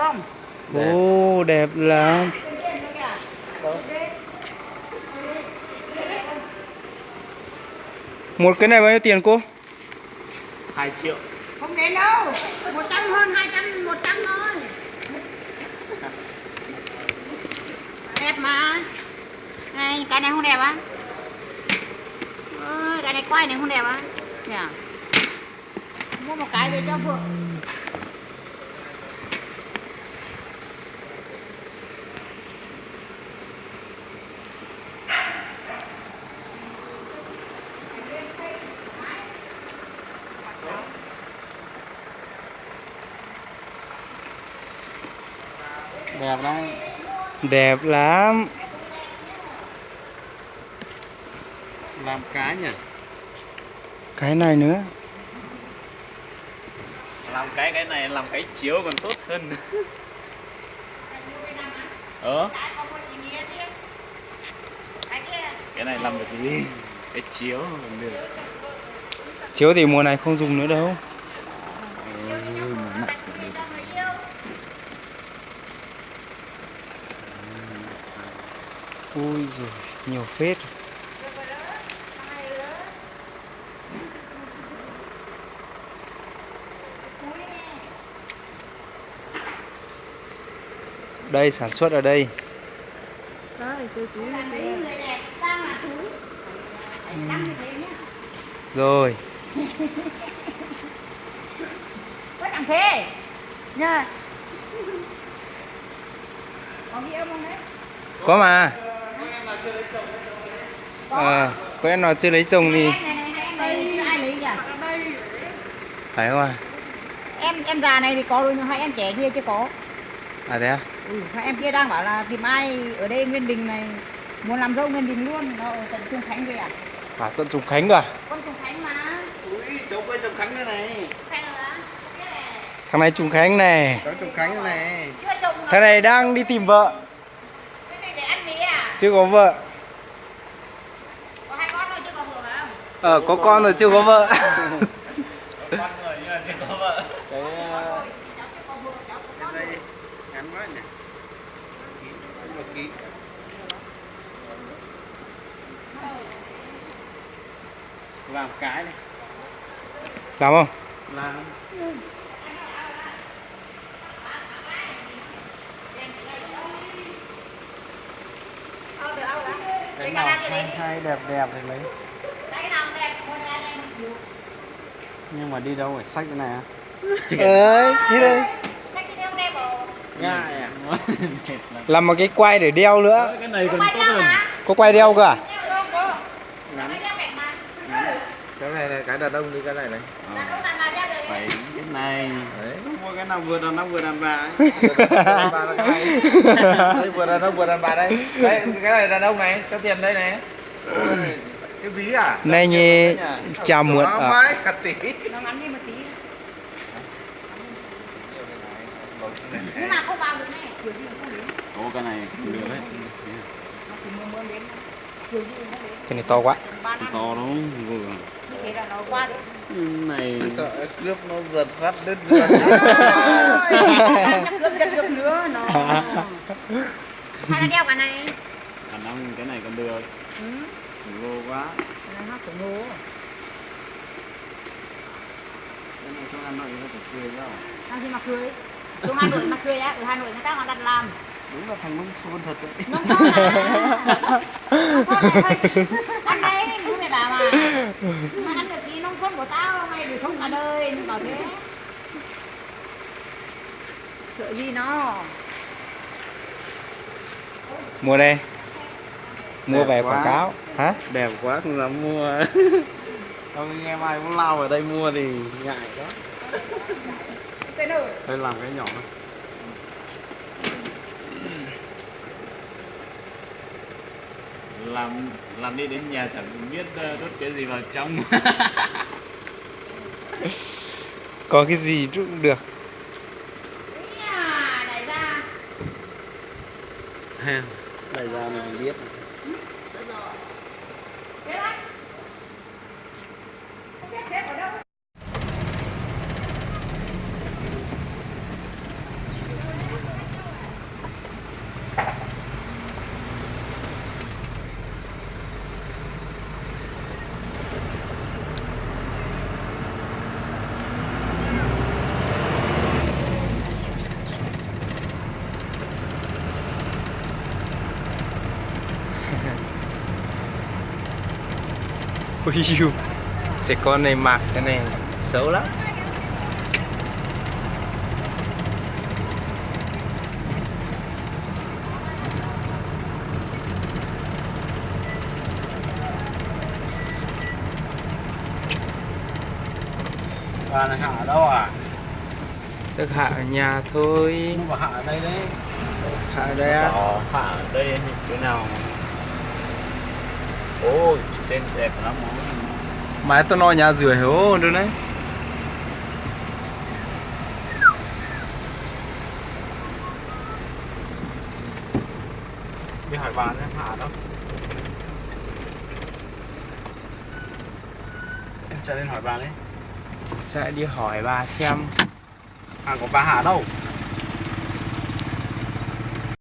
không? Ồ, đẹp lắm. Một cái này bao nhiêu tiền cô? 2 triệu. Không đến đâu. 100 hơn 200, 100 thôi. Đẹp mà. Này, cái này không đẹp á? Cái này quay này không đẹp á? Nhỉ? Mua một cái về cho Phượng. Đẹp đấy. Đẹp lắm. Làm cái nhỉ? Cái này nữa. Làm cái này làm cái chiếu còn tốt hơn. Cái này làm được cái gì? Cái chiếu còn được. Chiếu thì mùa này không dùng nữa đâu. Ui giời, nhiều phết. Đây, sản xuất ở đây. Rồi. Quất thằng Phê nha. Có ghi âm không đấy? Có mà. Có em nào chưa lấy chồng thì Ai lấy nhỉ? phải không à? Em già này thì có rồi nhưng hai em trẻ kia chưa có. À thế à? Hai em kia đang bảo là tìm ai ở đây Nguyên Bình này muốn làm dâu Nguyên Bình luôn, nó ở tận Trung Khánh kia à? À, tận Trùng Khánh cơ à? Con Trung Khánh mà. Ui, cháu quay Trùng Khánh đây này. Khánh rồi á? Thằng này Trùng Khánh này. Cháu Trùng Khánh đây này. Chưa chồng Thằng này đang đi tìm vợ. cái này để ăn mì à? Chưa có vợ. Có hai con thôi chưa có vợ phải không? Có con rồi chưa có vợ. Con người nhưng mà chưa có vợ. Cái đây ngắn quá nhỉ? Một ký. Làm cái này. Làm không? Làm. Cái nào hay đẹp đẹp thì lấy. Cái nào đẹp con ra đây. Nhưng mà đi đâu phải xách cái này à? Thế đây. Sách cái không đẹp rồi. Ngại à? Làm một cái quai để đeo nữa. Cái này còn Quay tốt đeo hơn. mà. Có quai đeo cơ à? Đeo không cô? Ngắn. Quay đeo mạnh mà. Cái này là cái đàn ông đi cái này này. Đàn ông đàn bà đeo được. Phải cái này. Đấy. Không mua cái nào vừa đàn ông vừa đàn bà ấy. Đàn bà là cái này. Đây vừa đàn ông vừa đàn bà đây. Đây cái này đàn ông này, cho tiền đây này. Cái ví à? Này nhỉ, chào muộn Đó à? mãi cả tỷ. Nó ngắn đi một tí. Nhưng mà không vào được này, kiểu gì cũng không đến. Ồ, cái này cũng được đấy. Nó chỉ mưa đến. Kiểu gì cũng không đến. Cái này to quá. 3 năm. To đúng vừa. Như thế là nó qua được. Này Sợ cướp nó giật phát đứt luôn. Chắc cướp chất được nữa nó. Hay là đeo cả này. đàn ông cái này còn được. Lô quá. Cái này nó khổng lồ. Cái này trong Hà Nội nó phải cười đâu. Đang gì mà cười. Xuống Hà Nội mà cười á, ở Hà Nội người ta còn đặt làm. Đúng là thằng nông thôn thật đấy. Nông thôn à? Nông thôn này thôi. Ăn đây, không phải bảo mà. Mà ăn được gì nông thôn của tao, mày được sống cả đời, nó bảo thế. Sợ gì nó. Mua đây. Mua Đẹp về quá. quảng cáo. Hả? Đẹp quá không dám mua. Không nghe ai cũng lao ở đây mua thì ngại quá. Cái nồi. Thôi làm cái nhỏ thôi. Làm đi đến nhà chẳng biết đốt cái gì vào trong. Có cái gì cũng được. Đại gia. Đại gia mình biết. Được rồi. Thế đấy. Không biết xếp ở đâu. Ui dồi. Trẻ con này mặc cái này xấu lắm. Bà này hạ ở đâu à? Chắc hạ ở nhà thôi. Nhưng mà hạ ở đây đấy. Hạ ở đây á. Hạ ở đây chỗ nào? Ôi, trên đẹp lắm. Mãi tao nói nhà rửa hố nữa đấy. Đi hỏi bà xem hạ đâu. Em chạy lên hỏi bà đấy. Chạy đi hỏi bà xem. Hàng của bà hạ đâu?